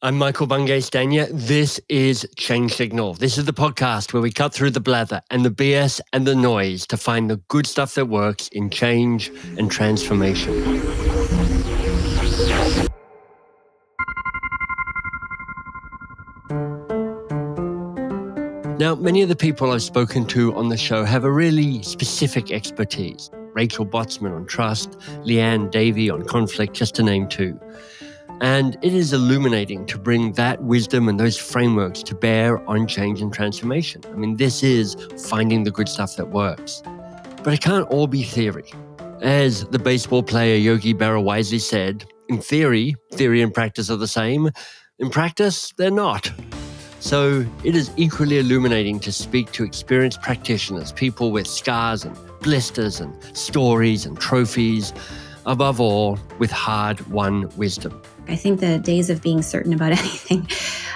I'm Michael Bungay Stanier. This is Change Signal. This is the podcast where we cut through the blather and the BS and the noise to find the good stuff that works in change and transformation. Now, many of the people I've spoken to on the show have a really specific expertise. Rachel Botsman on trust, Leanne Davey on conflict, just to name two. And it is illuminating to bring that wisdom and those frameworks to bear on change and transformation. I mean, this is finding the good stuff that works. But it can't all be theory. As the baseball player Yogi Berra wisely said, in theory and practice are the same. In practice, they're not. So it is equally illuminating to speak to experienced practitioners, people with scars and blisters and stories and trophies, above all, with hard-won wisdom. I think the days of being certain about anything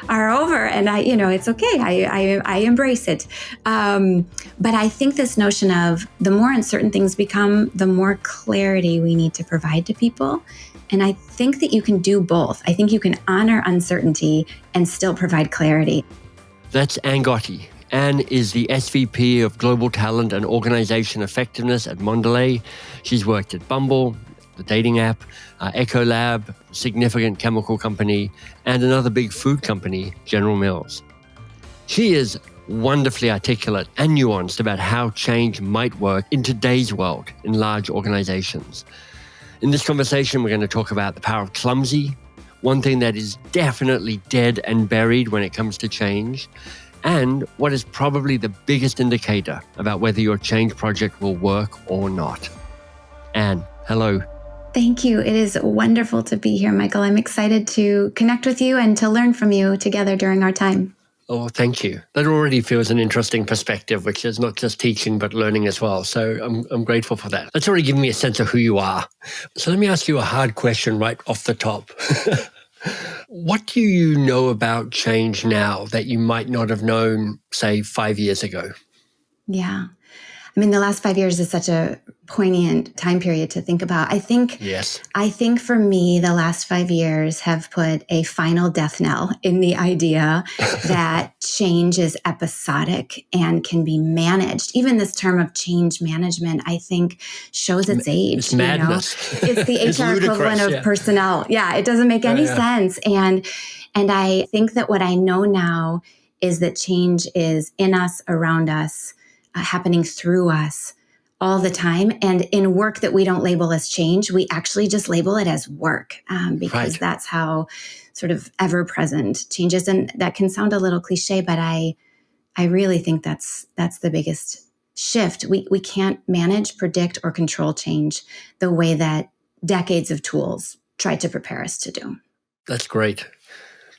are over, and it's okay. I embrace it. But I think this notion of the more uncertain things become, the more clarity we need to provide to people. And I think that you can do both. I think you can honor uncertainty and still provide clarity. That's Anne Gotte. Anne is the SVP of Global Talent and Organization Effectiveness at Mondelez. She's worked at Bumble, the dating app, Ecolab, significant chemical company, and another big food company, General Mills. She is wonderfully articulate and nuanced about how change might work in today's world in large organizations. In this conversation, we're going to talk about the power of clumsy, one thing that is definitely dead and buried when it comes to change, and what is probably the biggest indicator about whether your change project will work or not. Anne, hello. Thank you. It is wonderful to be here, Michael. I'm excited to connect with you and to learn from you together during our time. Oh, thank you. That already feels an interesting perspective, which is not just teaching, but learning as well. So I'm grateful for that. That's already given me a sense of who you are. So let me ask you a hard question right off the top. What do you know about change now that you might not have known, say, 5 years ago? Yeah. I mean, the last 5 years is such a poignant time period to think about. I think for me, the last 5 years have put a final death knell in the idea that change is episodic and can be managed. Even this term of change management, I think, shows its age. It's madness. It's the HR equivalent of personnel. Yeah, it doesn't make any sense. And I think that what I know now is that change is in us, around us, happening through us all the time. And in work that we don't label as change, we actually just label it as work because that's how sort of ever-present change is. And that can sound a little cliche, but I really think that's the biggest shift. We can't manage, predict, or control change the way that decades of tools tried to prepare us to do. That's great.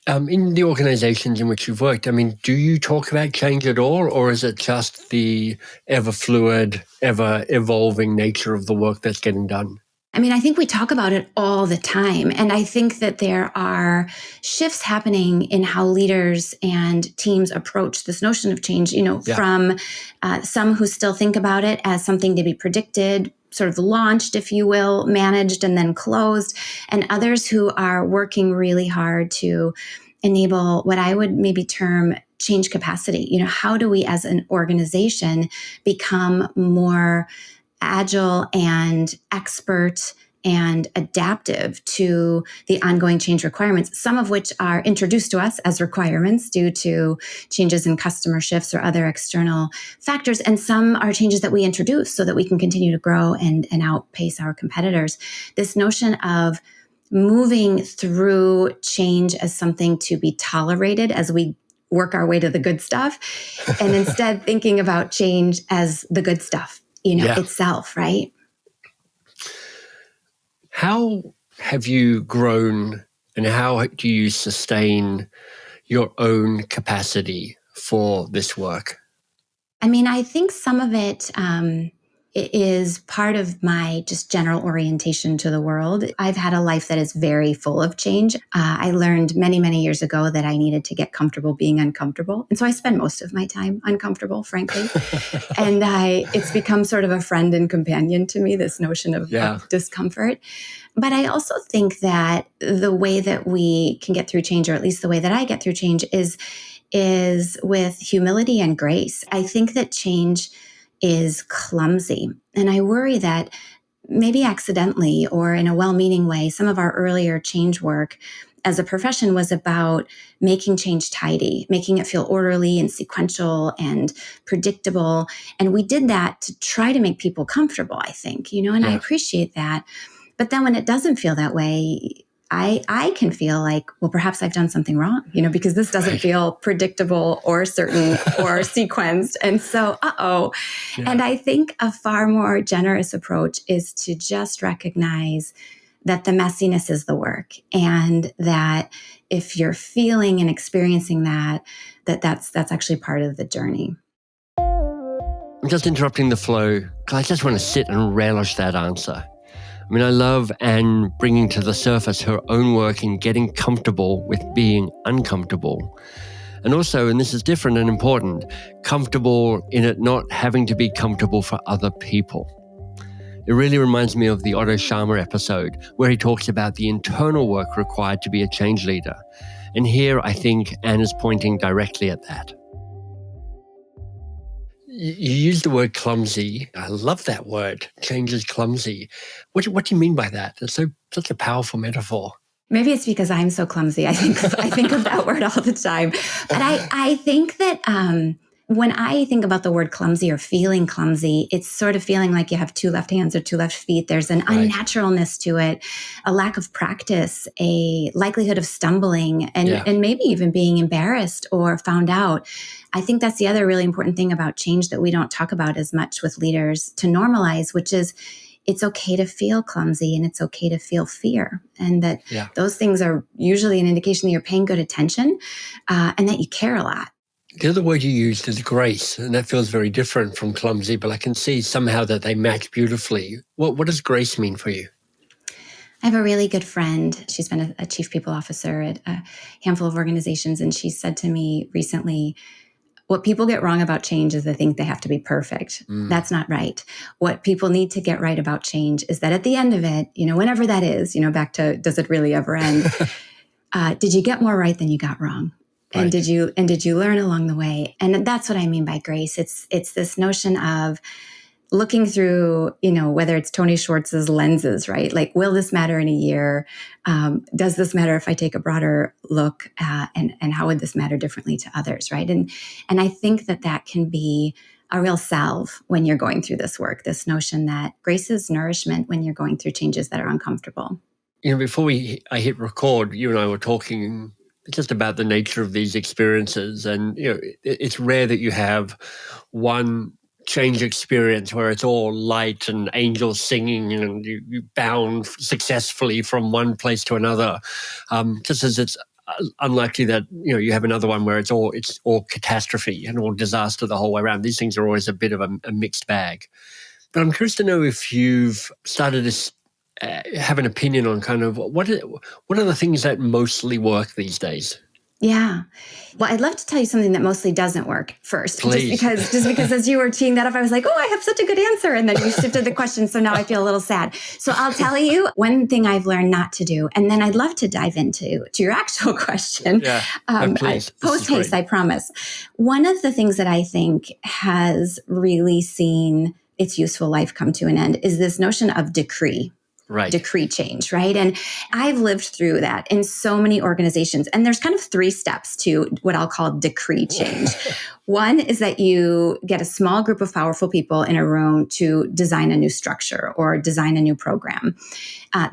In the organizations in which you've worked, I mean, do you talk about change at all, or is it just the ever-fluid, ever-evolving nature of the work that's getting done? I mean, I think we talk about it all the time. And I think that there are shifts happening in how leaders and teams approach this notion of change, from some who still think about it as something to be predicted, sort of launched, if you will, managed and then closed, and others who are working really hard to enable what I would maybe term change capacity. How do we as an organization become more agile and expert and adaptive to the ongoing change requirements, some of which are introduced to us as requirements due to changes in customer shifts or other external factors, and some are changes that we introduce so that we can continue to grow and outpace our competitors. This notion of moving through change as something to be tolerated as we work our way to the good stuff, and instead thinking about change as the good stuff, itself, right? How have you grown and how do you sustain your own capacity for this work? I mean, I think some of it is part of my just general orientation to the world. I've had a life that is very full of change. I learned many, many years ago that I needed to get comfortable being uncomfortable. And so I spend most of my time uncomfortable, frankly. And it's become sort of a friend and companion to me, this notion of discomfort. But I also think that the way that we can get through change, or at least the way that I get through change, is with humility and grace. I think that change is clumsy. And I worry that maybe accidentally or in a well-meaning way, some of our earlier change work as a profession was about making change tidy, making it feel orderly and sequential and predictable. And we did that to try to make people comfortable, I think, and I appreciate that. But then when it doesn't feel that way, I can feel like, well, perhaps I've done something wrong, because this doesn't feel predictable or certain or sequenced. And so, And I think a far more generous approach is to just recognize that the messiness is the work, and that if you're feeling and experiencing that's actually part of the journey. I'm just interrupting the flow because I just want to sit and relish that answer. I mean, I love Anne bringing to the surface her own work in getting comfortable with being uncomfortable. And also, and this is different and important, comfortable in it not having to be comfortable for other people. It really reminds me of the Otto Scharmer episode where he talks about the internal work required to be a change leader. And here I think Anne is pointing directly at that. You use the word clumsy. I love that word. Change is clumsy. What do you mean by that? It's such a powerful metaphor. Maybe it's because I'm so clumsy. I think of that word all the time. But I think that when I think about the word clumsy or feeling clumsy, it's sort of feeling like you have two left hands or two left feet. There's an unnaturalness to it, a lack of practice, a likelihood of stumbling, and maybe even being embarrassed or found out. I think that's the other really important thing about change that we don't talk about as much with leaders to normalize, which is it's okay to feel clumsy and it's okay to feel fear. And that those things are usually an indication that you're paying good attention and that you care a lot. The other word you used is grace, and that feels very different from clumsy, but I can see somehow that they match beautifully. What does grace mean for you? I have a really good friend. She's been a chief people officer at a handful of organizations, and she said to me recently, what people get wrong about change is they think they have to be perfect. That's not right. What people need to get right about change is that at the end of it, whenever that is, back to does it really ever end? Did you get more right than you got wrong? Right. And did you learn along the way? And that's what I mean by grace. It's this notion of looking through, whether it's Tony Schwartz's lenses, right? Like, will this matter in a year? Does this matter if I take a broader look? And how would this matter differently to others, right? And I think that can be a real salve when you're going through this work, this notion that grace is nourishment when you're going through changes that are uncomfortable. Before I hit record, you and I were talking just about the nature of these experiences. And, it's rare that you have one change experience where it's all light and angels singing and you bound successfully from one place to another. Just as it's unlikely that, you have another one where it's all catastrophe and all disaster the whole way around. These things are always a bit of a mixed bag. But I'm curious to know if you've started to have an opinion on kind of what are the things that mostly work these days? Yeah. Well, I'd love to tell you something that mostly doesn't work first. Please. Just because as you were teeing that up, I was like, I have such a good answer. And then you shifted the question. So now I feel a little sad. So I'll tell you one thing I've learned not to do. And then I'd love to dive into your actual question. Yeah. Please. Post haste, I promise. One of the things that I think has really seen its useful life come to an end is this notion of decree. Right. Decree change, right? And I've lived through that in so many organizations. And there's kind of 3 steps to what I'll call decree change. One is that you get a small group of powerful people in a room to design a new structure or design a new program.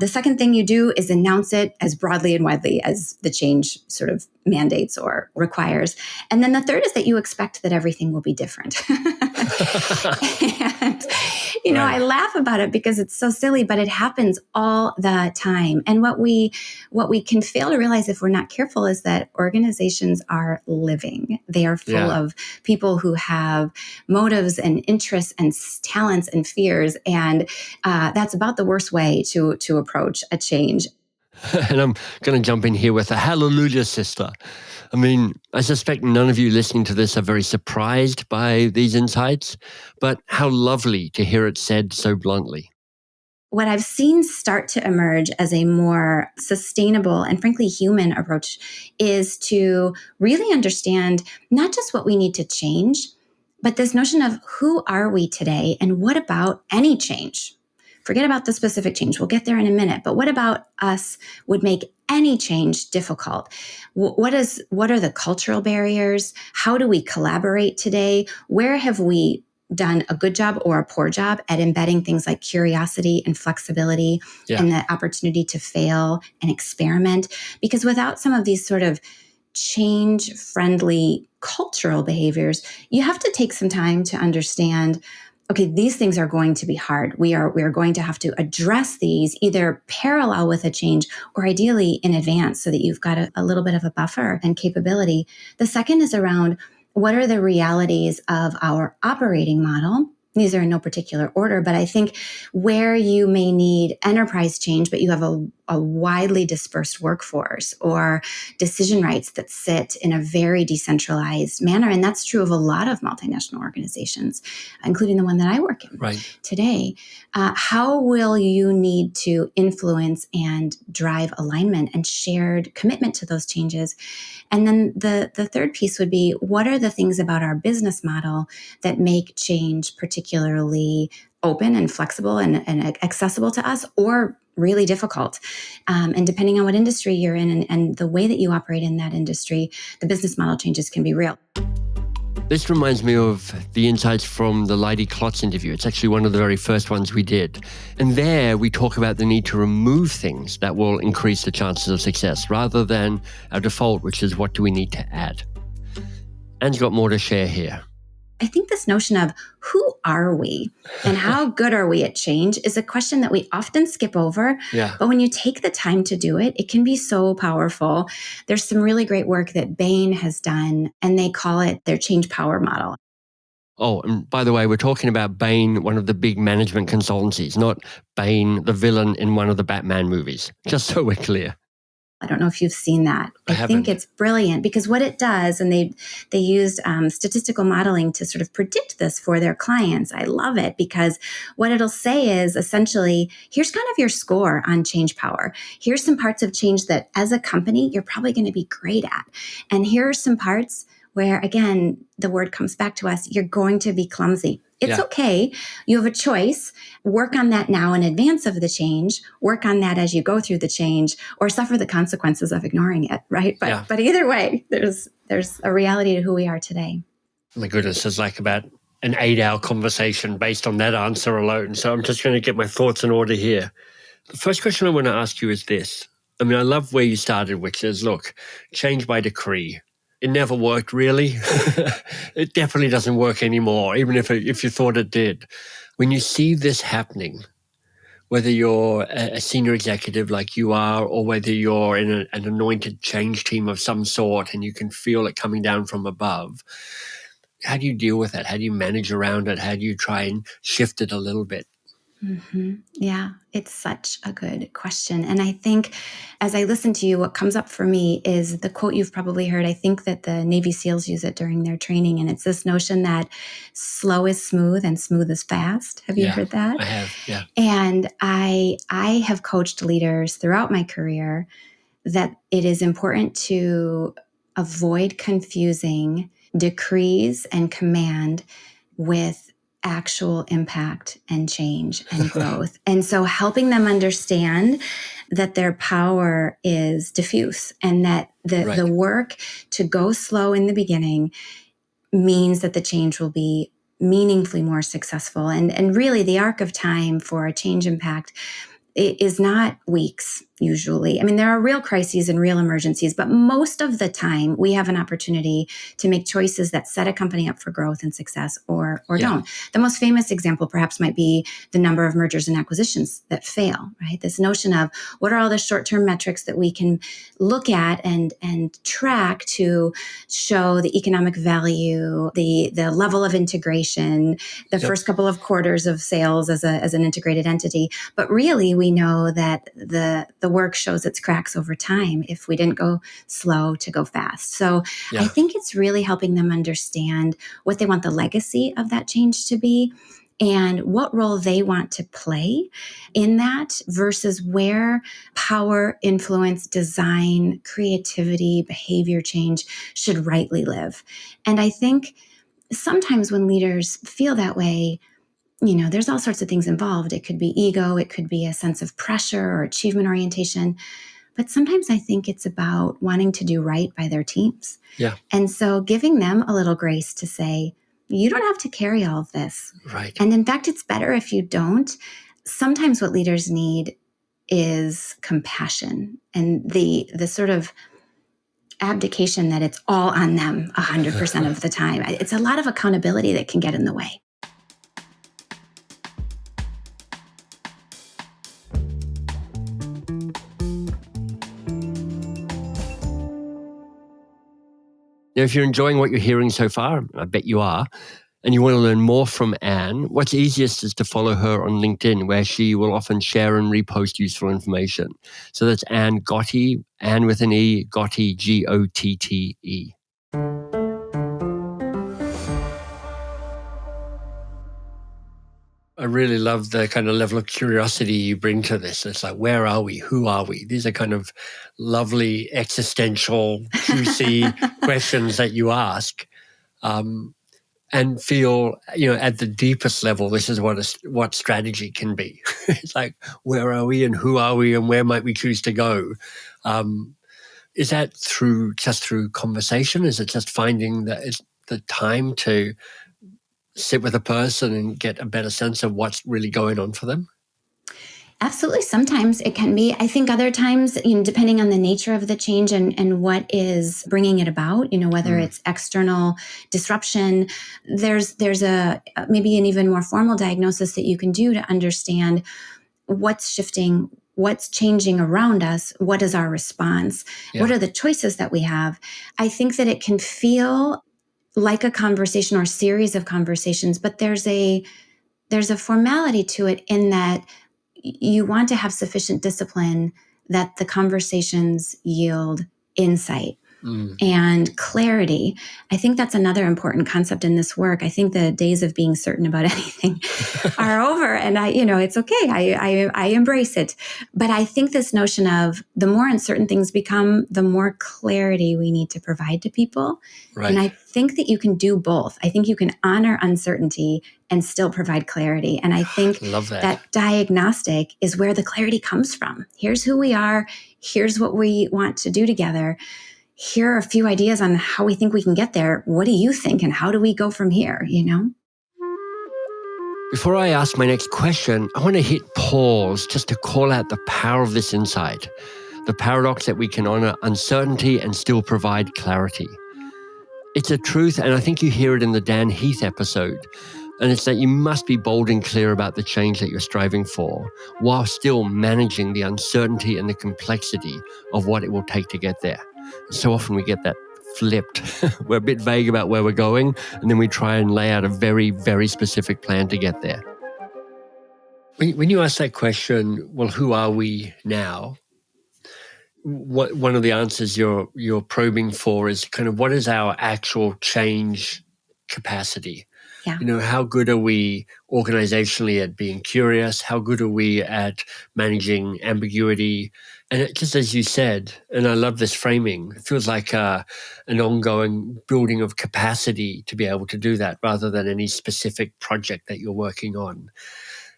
The second thing you do is announce it as broadly and widely as the change sort of mandates or requires. And then the third is that you expect that everything will be different. And, I laugh about it because it's so silly, but it happens all the time. And what we can fail to realize if we're not careful is that organizations are living. They are full of people who have motives and interests and talents and fears. And that's about the worst way to approach a change. And I'm going to jump in here with a hallelujah, sister. I mean, I suspect none of you listening to this are very surprised by these insights, but how lovely to hear it said so bluntly. What I've seen start to emerge as a more sustainable and frankly human approach is to really understand not just what we need to change, but this notion of who are we today and what about any change? Forget about the specific change. We'll get there in a minute. But what about us would make any change difficult? What are the cultural barriers? How do we collaborate today? Where have we done a good job or a poor job at embedding things like curiosity and flexibility and the opportunity to fail and experiment? Because without some of these sort of change-friendly cultural behaviors, you have to take some time to understand, okay, these things are going to be hard. We are going to have to address these either parallel with a change or ideally in advance so that you've got a little bit of a buffer and capability. The second is around what are the realities of our operating model? These are in no particular order, but I think where you may need enterprise change, but you have a widely dispersed workforce or decision rights that sit in a very decentralized manner. And that's true of a lot of multinational organizations, including the one that I work in today. How will you need to influence and drive alignment and shared commitment to those changes? And then the third piece would be, what are the things about our business model that make change particularly open and flexible and accessible to us, or really difficult? And depending on what industry you're in and the way that you operate in that industry, the business model changes can be real. This reminds me of the insights from the Leidy Klotz interview. It's actually one of the very first ones we did. And there we talk about the need to remove things that will increase the chances of success rather than our default, which is what do we need to add. Anne's got more to share here. I think this notion of who are we and how good are we at change is a question that we often skip over. But when you take the time to do it, it can be so powerful. There's some really great work that Bain has done, and they call it their change power model. Oh, and by the way, we're talking about Bain, one of the big management consultancies, not Bane, the villain in one of the Batman movies, just so we're clear. I don't know if you've seen that. I think it's brilliant because what it does, and they used statistical modeling to sort of predict this for their clients. I love it because what it'll say is essentially, here's kind of your score on change power. Here's some parts of change that as a company, you're probably going to be great at. And here are some parts where, again, the word comes back to us, you're going to be clumsy. It's okay. You have a choice. Work on that now in advance of the change. Work on that as you go through the change, or suffer the consequences of ignoring it, right? But either way, there's a reality to who we are today. Oh my goodness, it's like about an 8-hour conversation based on that answer alone. So I'm just going to get my thoughts in order here. The first question I want to ask you is this. I mean, I love where you started, which is, look, change by decree. It never worked, really. It definitely doesn't work anymore, even if you thought it did. When you see this happening, whether you're a senior executive like you are, or whether you're in an anointed change team of some sort and you can feel it coming down from above, how do you deal with that? How do you manage around it? How do you try and shift it a little bit? Mm-hmm. Yeah, it's such a good question. And I think as I listen to you, what comes up for me is the quote you've probably heard. I think that the Navy SEALs use it during their training. And it's this notion that slow is smooth and smooth is fast. Have you heard that? I have, yeah. And I have coached leaders throughout my career that it is important to avoid confusing decrees and command with actual impact and change and growth. And so helping them understand that their power is diffuse and that the work to go slow in the beginning means that the change will be meaningfully more successful. And really the arc of time for a change impact is not weeks. usually. I mean, there are real crises and real emergencies, but most of the time we have an opportunity to make choices that set a company up for growth and success or don't. The most famous example perhaps might be the number of mergers and acquisitions that fail, right? This notion of what are all the short-term metrics that we can look at and track to show the economic value, the level of integration, the first couple of quarters of sales as an integrated entity. But really, we know that the work shows its cracks over time if we didn't go slow to go fast. So I think it's really helping them understand what they want the legacy of that change to be and what role they want to play in that versus where power, influence, design, creativity, behavior change should rightly live. And I think sometimes when leaders feel that way, there's all sorts of things involved. It could be ego, it could be a sense of pressure or achievement orientation. But sometimes I think it's about wanting to do right by their teams. Yeah. And so giving them a little grace to say, you don't have to carry all of this. Right. And in fact, it's better if you don't. Sometimes what leaders need is compassion and the sort of abdication that it's all on them 100% of the time. It's a lot of accountability that can get in the way. Now, if you're enjoying what you're hearing so far, I bet you are, and you want to learn more from Anne, what's easiest is to follow her on LinkedIn, where she will often share and repost useful information. So that's Anne Gotte, Anne with an E, Gotte, Gotte. I really love the kind of level of curiosity you bring to this. It's like, where are we? Who are we? These are kind of lovely, existential, juicy questions that you ask, and feel, at the deepest level, this is what strategy can be. It's like, where are we and who are we and where might we choose to go? Is that just through conversation? Is it just finding the time to sit with a person and get a better sense of what's really going on for them? Absolutely. Sometimes it can be. I think other times, depending on the nature of the change and what is bringing it about, whether it's external disruption, there's a maybe an even more formal diagnosis that you can do to understand what's shifting, what's changing around us, what is our response, what are the choices that we have. I think that it can feel like a conversation or series of conversations, but there's a formality to it in that you want to have sufficient discipline that the conversations yield insight and clarity. I think that's another important concept in this work. I think the days of being certain about anything are over, and it's okay. I embrace it. But I think this notion of the more uncertain things become, the more clarity we need to provide to people. Right. And I think that you can do both. I think you can honor uncertainty and still provide clarity. And I think that diagnostic is where the clarity comes from. Here's who we are. Here's what we want to do together. Here are a few ideas on how we think we can get there. What do you think? And how do we go from here, Before I ask my next question, I want to hit pause just to call out the power of this insight, the paradox that we can honor uncertainty and still provide clarity. It's a truth, and I think you hear it in the Dan Heath episode, and it's that you must be bold and clear about the change that you're striving for, while still managing the uncertainty and the complexity of what it will take to get there. So often we get that flipped. We're a bit vague about where we're going, and then we try and lay out a very, very specific plan to get there. When you ask that question, well, who are we now? One of the answers you're probing for is kind of what is our actual change capacity? Yeah. How good are we organizationally at being curious? How good are we at managing ambiguity? And just as you said, and I love this framing, it feels like an ongoing building of capacity to be able to do that rather than any specific project that you're working on.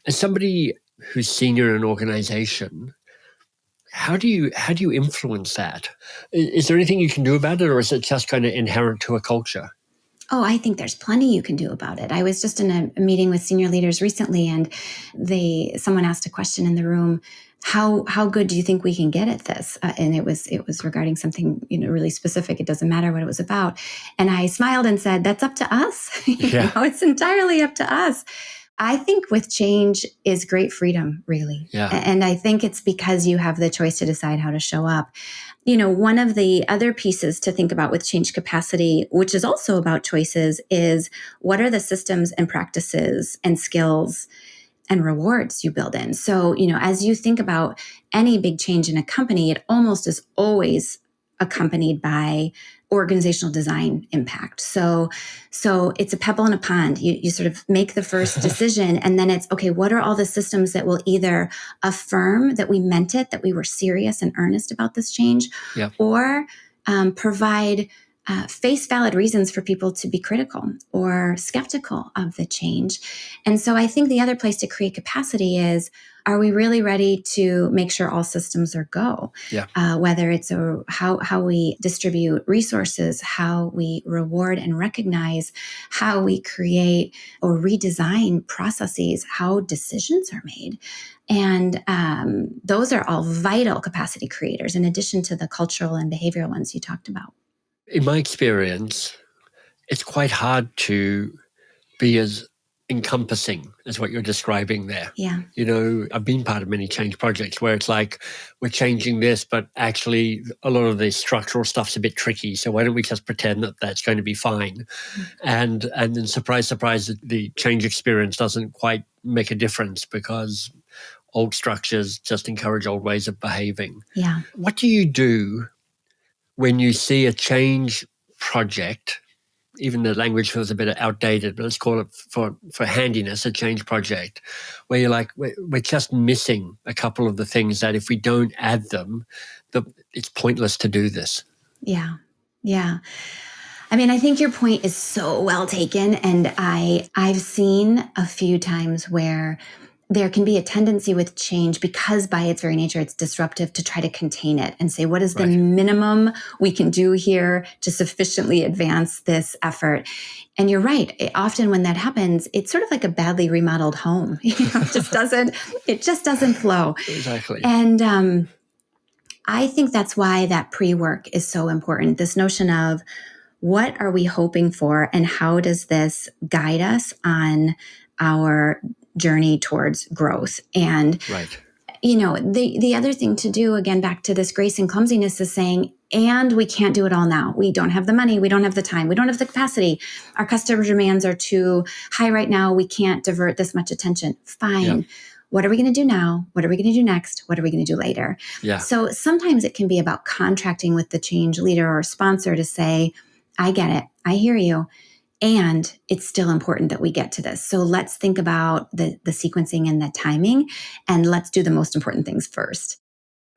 As somebody who's senior in an organization, how do you influence that? Is there anything you can do about it, or is it just kind of inherent to a culture? Oh, I think there's plenty you can do about it. I was just in a meeting with senior leaders recently, and someone asked a question in the room how good do you think we can get at this? And it was regarding something, really specific. It doesn't matter what it was about. And I smiled and said, that's up to us. It's entirely up to us. I think with change is great freedom, really. Yeah. And I think it's because you have the choice to decide how to show up. One of the other pieces to think about with change capacity, which is also about choices, is what are the systems and practices and skills and rewards you build in. So, as you think about any big change in a company, it almost is always accompanied by organizational design impact. So it's a pebble in a pond. You sort of make the first decision, and then it's, okay, what are all the systems that will either affirm that we meant it, that we were serious and earnest about this change, or provide face valid reasons for people to be critical or skeptical of the change. And so I think the other place to create capacity is, are we really ready to make sure all systems are go? Whether it's how we distribute resources, how we reward and recognize, how we create or redesign processes, how decisions are made. And those are all vital capacity creators, in addition to the cultural and behavioral ones you talked about. In my experience, it's quite hard to be as encompassing as what you're describing there. Yeah. I've been part of many change projects where it's like, we're changing this, but actually a lot of the structural stuff's a bit tricky. So why don't we just pretend that that's going to be fine? And then surprise, surprise, the change experience doesn't quite make a difference because old structures just encourage old ways of behaving. Yeah. What do you do when you see a change project? Even the language feels a bit outdated, but let's call it for handiness, a change project, where you're like, we're just missing a couple of the things that if we don't add them, it's pointless to do this. Yeah. Yeah. I mean, I think your point is so well taken. And I've seen a few times where there can be a tendency with change, because by its very nature, it's disruptive, to try to contain it and say, what is the minimum we can do here to sufficiently advance this effort? And you're right. Often when that happens, it's sort of like a badly remodeled home. It just doesn't flow. Exactly. And I think that's why that pre-work is so important. This notion of, what are we hoping for, and how does this guide us on our journey towards growth? And, the other thing to do, again, back to this grace and clumsiness, is saying, and we can't do it all now. We don't have the money. We don't have the time. We don't have the capacity. Our customer demands are too high right now. We can't divert this much attention. Fine. Yeah. What are we going to do now? What are we going to do next? What are we going to do later? Yeah. So sometimes it can be about contracting with the change leader or sponsor to say, I get it. I hear you. And it's still important that we get to this. So let's think about the sequencing and the timing, and let's do the most important things first.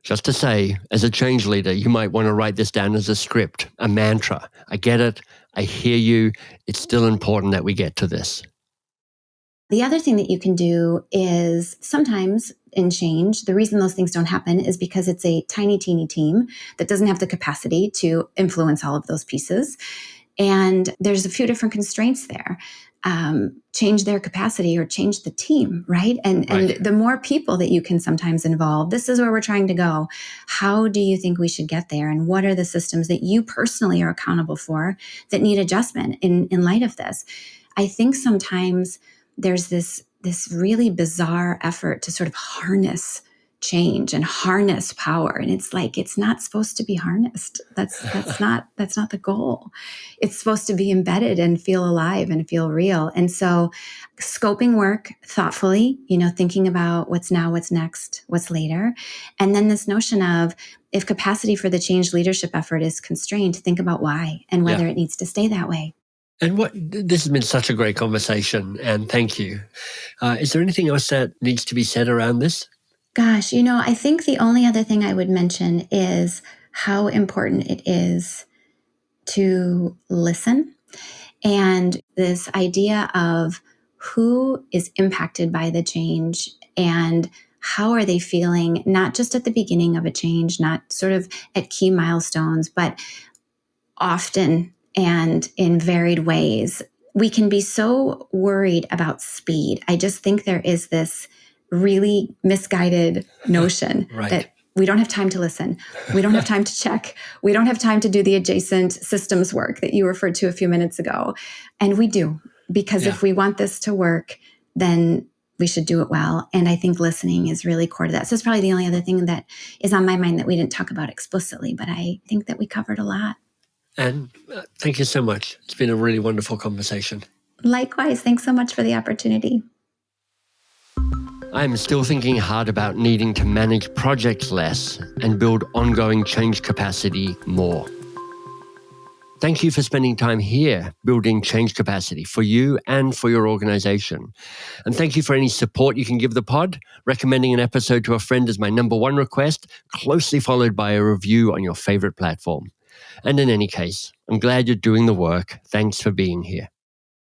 Just to say, as a change leader, you might want to write this down as a script, a mantra. I get it. I hear you. It's still important that we get to this. The other thing that you can do is, sometimes in change, the reason those things don't happen is because it's a tiny, teeny team that doesn't have the capacity to influence all of those pieces. And there's a few different constraints there. Change their capacity or change the team, right? And the more people that you can sometimes involve, this is where we're trying to go. How do you think we should get there? And what are the systems that you personally are accountable for that need adjustment in light of this? I think sometimes there's this really bizarre effort to sort of harness change and harness power. And it's like, it's not supposed to be harnessed. That's not the goal. It's supposed to be embedded and feel alive and feel real. And so scoping work thoughtfully, thinking about what's now, what's next, what's later. And then this notion of, if capacity for the change leadership effort is constrained, think about why and whether it needs to stay that way. And this has been such a great conversation, and thank you. Is there anything else that needs to be said around this? Gosh, I think the only other thing I would mention is how important it is to listen, and this idea of who is impacted by the change and how are they feeling, not just at the beginning of a change, not sort of at key milestones, but often and in varied ways. We can be so worried about speed. I just think there is this really misguided notion Right. that we don't have time to listen. We don't have time to check. We don't have time to do the adjacent systems work that you referred to a few minutes ago. And we do, because if we want this to work, then we should do it well. And I think listening is really core to that. So it's probably the only other thing that is on my mind that we didn't talk about explicitly, but I think that we covered a lot. And thank you so much. It's been a really wonderful conversation. Likewise. Thanks so much for the opportunity. I'm still thinking hard about needing to manage projects less and build ongoing change capacity more. Thank you for spending time here building change capacity for you and for your organization. And thank you for any support you can give the pod. Recommending an episode to a friend is my number one request, closely followed by a review on your favorite platform. And in any case, I'm glad you're doing the work. Thanks for being here.